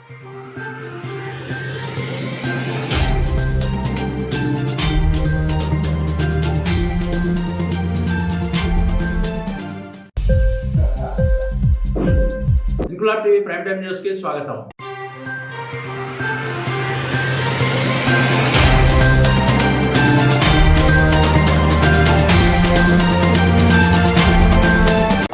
Inquilab TV prime time news కి స్వాగతం.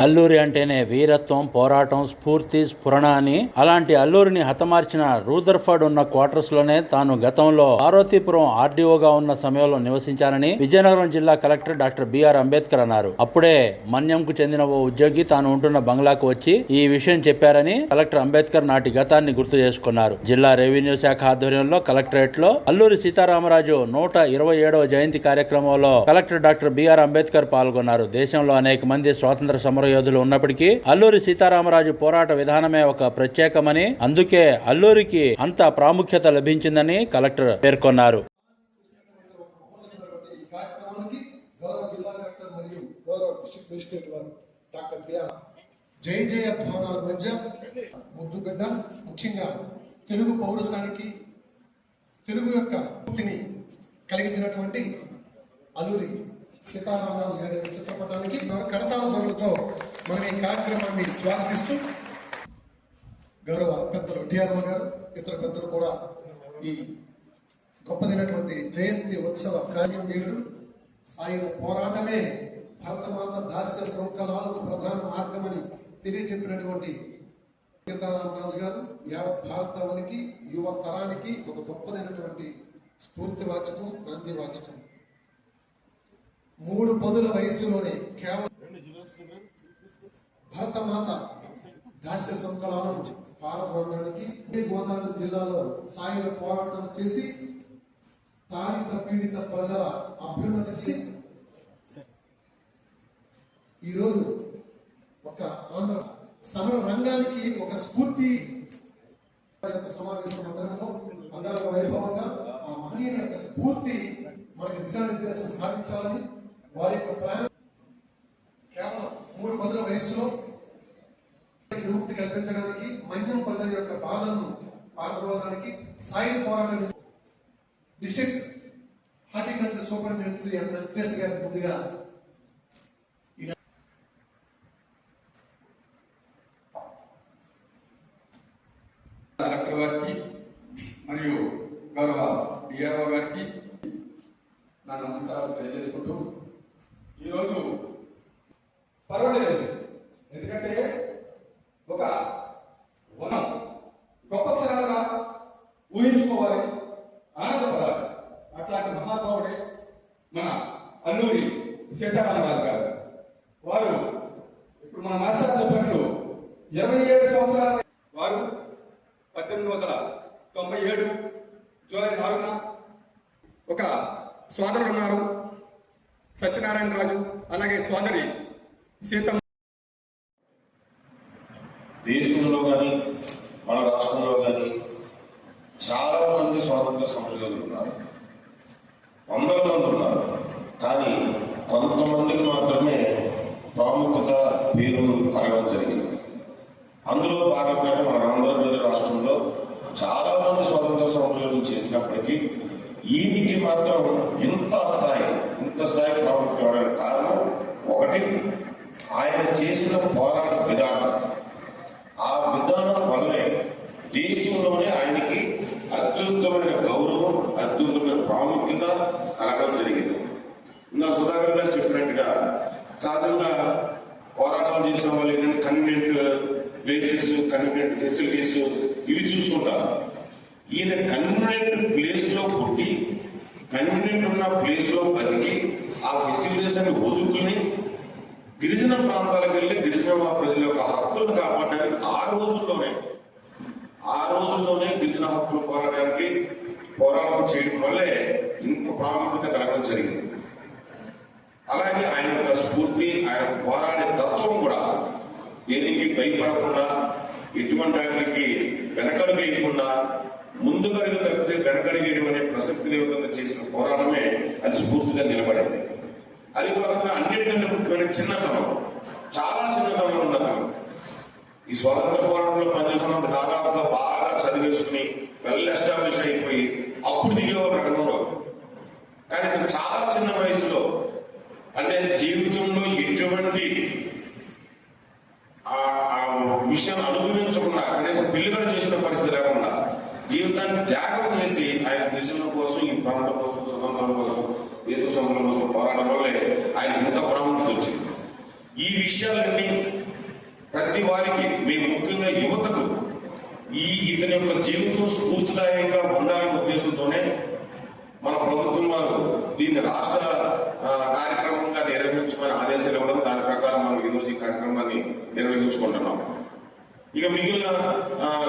అల్లూరి అంటేనే వీరత్వం, పోరాటం, స్ఫూర్తి, స్ఫురణ అని. అలాంటి అల్లూరిని హతమార్చిన రూదర్ఫర్డ్ ఉన్న క్వార్టర్స్ లోనే తాను గతంలో పార్వతీపురం ఆర్డీఓగా ఉన్న సమయంలో నివసించానని విజయనగరం జిల్లా కలెక్టర్ డాక్టర్ బిఆర్ అంబేద్కర్ అన్నారు. అప్పుడే మన్యంకు చెందిన ఓ ఉద్యోగి తాను ఉంటున్న బంగ్లాకు వచ్చి ఈ విషయం చెప్పారని కలెక్టర్ అంబేద్కర్ నాటి గతాన్ని గుర్తు చేసుకున్నారు. జిల్లా రెవెన్యూ శాఖ ఆధ్వర్యంలో కలెక్టరేట్ లో అల్లూరి సీతారామరాజు 127వ జయంతి కార్యక్రమంలో కలెక్టర్ డాక్టర్ బిఆర్ అంబేద్కర్ పాల్గొన్నారు. దేశంలో అనేక మంది స్వాతంత్ర సమర యోధులు ఉన్నప్పటికీ అల్లూరి సీతారామరాజు పోరాట విధానమే ఒక ప్రత్యేకమని, అందుకే అల్లూరికి అంత ప్రాముఖ్యత లభించిందని కలెక్టర్ పేర్కొన్నారు. జై జయ ధ్వానాల మధ్య ముద్దుగడ్డ ముఖ్యంగా తెలుగు పౌరసానికి, తెలుగు యొక్క పూర్తిని కలిగించినటువంటి అల్లూరి సీతారామరాజు గారి చిత్రపటానికి కరతాళ ధ్వనులతో మనం ఈ కార్యక్రమాన్ని స్వాగతిస్తూ గౌరవ పెద్దలు డిఆర్ఓ గారు, ఇతర పెద్దలు కూడా ఈ గొప్పదైనటువంటి జయంతి ఉత్సవ కార్యక్రమం, ఆయన పోరాటమే భరతమాత దాస్య శృంఖలాలకు ప్రధాన మార్గమని తెలియజెప్పినటువంటి సీతారామరాజు గారు యావత్ భారతావనికి, యువ తరానికి ఒక గొప్పదైనటువంటి స్ఫూర్తివాచకం, నాందివాచకం. 3 పదుల వయస్సులోనే కేవలం భరతమాత దాస్య శృంఖలాలను పాల్గొనడానికి గోదావరి జిల్లాలో సాయుధ పోరాటం చేసి తాళిత పీడిత ప్రజల అభ్యున్నతికి ఈరోజు ఒక ఆంధ్ర సమర రంగానికి ఒక స్ఫూర్తి సమావేశం అందరూ వైభవంగా ఆ మహనీయుల యొక్క స్ఫూర్తి మనకి దిశానిర్దేశం భావించాలని, వారి యొక్క ప్రాణం కేవలం 3 పదుల వయస్సులో విముక్తి కల్పించడానికి, మన్యం ప్రజల యొక్క బాధలను పాల్గొనడానికి సాయుధ పోరాటం district horticulture superintendent Shri Venkatesh గారి ముందుగా కలెక్టర్ గారికి మరియు గౌరవ డిఆర్ఓ గారికి నా నమస్కారాలు తెలియజేసుకుంటూ, ఈరోజు పర్వాలేదు, ఎందుకంటే ఒక వనం గొప్ప క్షణాలుగా ఊహించుకోవాలి, ఆనందపడాలి. అట్లాంటి మహానుభావుడే మన అల్లూరి సీతారామరాజు గారు. వారు ఇప్పుడు మన మాస్టర్ చెప్పినట్లు 27 సంవత్సరాల వారు 1897 జూలై 4న ఒక సోదరుడు ఉన్నారు, సత్యనారాయణ రాజు, అలాగే సోదరి సీతమ్మ. దేశంలో కానీ మన రాష్ట్రంలో కానీ చాలా మంది స్వాతంత్ర సమరయోధులు ఉన్నారు, వందల మంది ఉన్నారు. కానీ కొంతమందికి మాత్రమే ప్రాముఖ్యత, పేరు కలగడం జరిగింది. అందులో భాగంగానే మన ఆంధ్రప్రదేశ్ రాష్ట్రంలో చాలా మంది స్వాతంత్ర సమరయోధులు చేసినప్పటికీ ఈయనకి మాత్రం ఇంత స్థాయి ప్రాముఖ్యమైన కారణం ఒకటి, ఆయన చేసిన పోరాట విధానం. ఆ విధానం వల్లే దేశంలోనే ఆయనకి అత్యుత్తమైన గౌరవం, అత్యుత్తమైన ప్రాముఖ్యత కలగడం జరిగింది. నా సుధాకర్ గారు చెప్పినట్టుగా సహజంగా పోరాటాలు చేసిన వాళ్ళు ఏంటంటే కన్వీనియంట్ ప్లేసెస్, కన్వీనియంట్ ఫెసిలిటీస్ ఇవి చూసుకుంటారు. ఈయన కన్వీనియంట్ ప్లేస్ లో పుట్టి, కన్వీనియంట్ ఉన్న ప్లేస్ లో బతికి, ఆ ఫెసిలిటీస్ అన్ని వదులుకుని గిరిజన ప్రాంతాలకు వెళ్ళి గిరిజన ప్రజల యొక్క హక్కులను కాపాడడానికి ఆ రోజుల్లోనే గిరిజన హక్కులు పోరాటం చేయడం వల్లే ఇంత ప్రాముఖ్యత కలగడం జరిగింది. అలాగే ఆయన యొక్క స్ఫూర్తి, ఆయన పోరాడే తత్వం కూడా దేనికి భయపడకుండా, ఎటువంటి వాటికి వెనకడుగు వేయకుండా, ముందుగడుగు తప్పితే వెనకడుగేయడం అనే ప్రసక్తి లేకుండా చేసిన పోరాటమే అది స్ఫూర్తిగా నిలబడింది. అది కాకుండా అన్నిటికంటే ముఖ్యమైన చిన్నతనం, చాలా చిన్నతనం ఉన్నతనం. ఈ స్వాతంత్ర పోరాటంలో పనిచేస్తున్నంత దాదాపుగా బాగా చదివే జీవితాన్ని త్యాగం చేసి ఆయన దేశం కోసం, ఈ ప్రాంతం కోసం, స్వతంత్రం కోసం, దేశ స్వతంత్రం కోసం పోరాటం వల్లే ఆయన ఇంత ప్రాముఖ్యత వచ్చింది. ఈ విషయాలన్నీ ప్రతి వారికి, మేము ముఖ్యంగా యువతకు ఇతని యొక్క జీవితం స్ఫూర్తిదాయంగా ఉండాలనే ఉద్దేశంతోనే మన ప్రభుత్వం వారు దీన్ని రాష్ట్ర కార్యక్రమంగా నిర్వహించమని ఆదేశాలు ఇవ్వడం, దాని ప్రకారం మనం ఈరోజు ఈ కార్యక్రమాన్ని నిర్వహించుకుంటున్నాం. ఇక మిగిలిన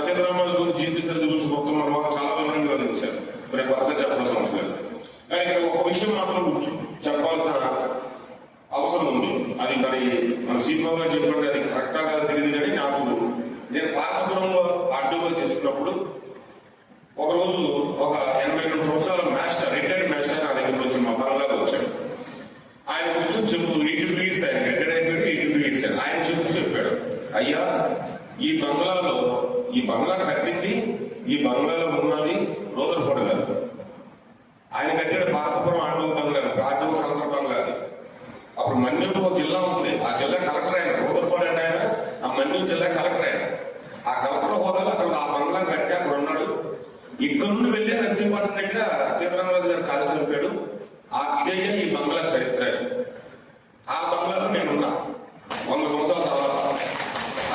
సీతారామరాజు గురించి, జీవిత చరిత్ర గురించి మొత్తం మన వాళ్ళు చాలా వివరంగా వివరించారు, మరి కొత్తగా చెప్పాల్సిన అవసరం లేదు. కానీ ఇక్కడ ఒక విషయం మాత్రం చెప్పాల్సిన అవసరం ఉంది. అది మరి మన సీఎంఓ గారు చెప్పినట్టు అది కరెక్టా కాదో తెలియదు. కానీ నేను పాతపురంలో అడ్డుగా చేసుకున్నప్పుడు ఒకరోజు ఒక 82 సంవత్సరాల మాస్టర్, రిటైర్డ్ మాస్టర్ నా దగ్గర వచ్చి మా బంగ్లాగా వచ్చాడు. ఆయన కూర్చొని చెప్తూ 82 ఇయర్స్ ఆయన రిటైర్డ్ అయిపోయాడు, 82 ఇయర్స్ ఆయన చెప్పాడు, అయ్యా ఈ బంగ్లా కట్టింది, ఈ బంగ్లాలో ఉన్నది రూదర్ఫోర్డ్ గారు. ఆయన కట్టాడు పాతపురం ఆటో బంగ్లా, ఆటో కలెక్టర్ బంగ్లా. అప్పుడు మన్యం ఒక జిల్లా ఉంది, ఆ జిల్లా కలెక్టర్ ఆయన, రూదర్ఫోర్డ్ అంటే ఆయన ఆ మన్యం జిల్లా కలెక్టర్ ఆయన. ఆ కలెక్టర్ హోదాలో అక్కడ ఆ బంగ్లా కట్టి అక్కడ ఉన్నాడు. ఇక్కడ నుండి వెళ్ళే నరసింహపట్నం దగ్గర సీతారామరాజు గారు కాల్చి చంపాడు. ఇదయ్యా ఈ బంగ్లా చరిత్ర. ఆ బంగ్లాలో నేనున్నా 100 సంవత్సరాల తర్వాత.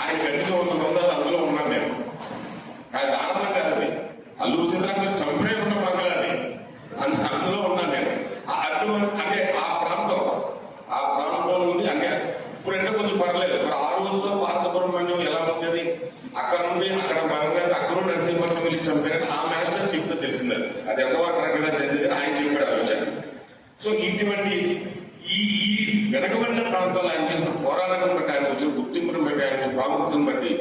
ఆయన కట్టించి 100 సంవత్సరాలు అందులో ఉన్నాను నేను. అది ఆనందం కాదు, అది అల్లూరు సీతారామరాజు చంపడే ఉన్న బంగ్లా అది, అందులో ఉన్నాను నేను. అంటే ఆ ప్రాంతం నుండి అంటే ఇప్పుడంటే కొంచెం పర్లేదు. మరి ఆ రోజుల్లో పాతపురం మన్యం ఎలా ఉండేది, అక్కడ నుండి అక్కడ బంగ్లాది, అక్కడ నుండి నరసింహపట్నం వెళ్ళి చంపారని ఆ మాస్టర్ చెప్తే తెలిసింది. అది ఎంతవరకు కరెక్ట్ గా తెలియదు కానీ ఆయన చెప్పాడు ఆ విషయాన్ని. సో ఇటువంటి ఈ వెనకబడిన ప్రాంతాల్లో ఆయన చేసిన పోరాటాన్ని బట్టి, ఆయన వచ్చిన గుర్తింపును బట్టి, ఆయన ప్రాముఖ్యతను బట్టి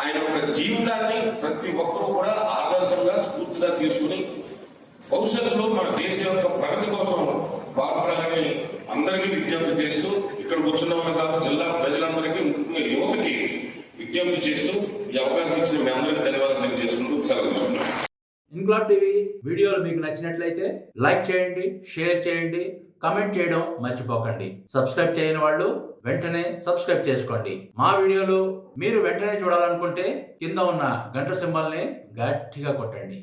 ఆయన యొక్క జీవితాన్ని ప్రతి ఒక్కరూ కూడా ఆదర్శంగా, స్ఫూర్తిగా తీసుకుని భవిష్యత్తులో మన దేశం యొక్క ప్రగతి కోసం పాల్పడాలని అందరికీ విజ్ఞప్తి చేస్తూ, ఇక్కడ కూర్చున్న వాళ్ళ కాదు జిల్లా ప్రజలందరికీ, ముఖ్యంగా యువతకి విజ్ఞప్తి చేస్తూ ఈ అవకాశం ఇచ్చిన మీ అందరికీ ధన్యవాదాలు తెలియజేసుకుంటూ సెలవు తీసుకుంటున్నాను. ఇన్క్లాబ్ టీవీ వీడియోలు మీకు నచ్చినట్లయితే లైక్ చేయండి, షేర్ చేయండి, కామెంట్ చేయడం మర్చిపోకండి. సబ్స్క్రైబ్ చేయని వాళ్ళు వెంటనే సబ్స్క్రైబ్ చేసుకోండి. మా వీడియోలు మీరు వెంటనే చూడాలనుకుంటే కింద ఉన్న గంట సింబల్ని గట్టిగా కొట్టండి.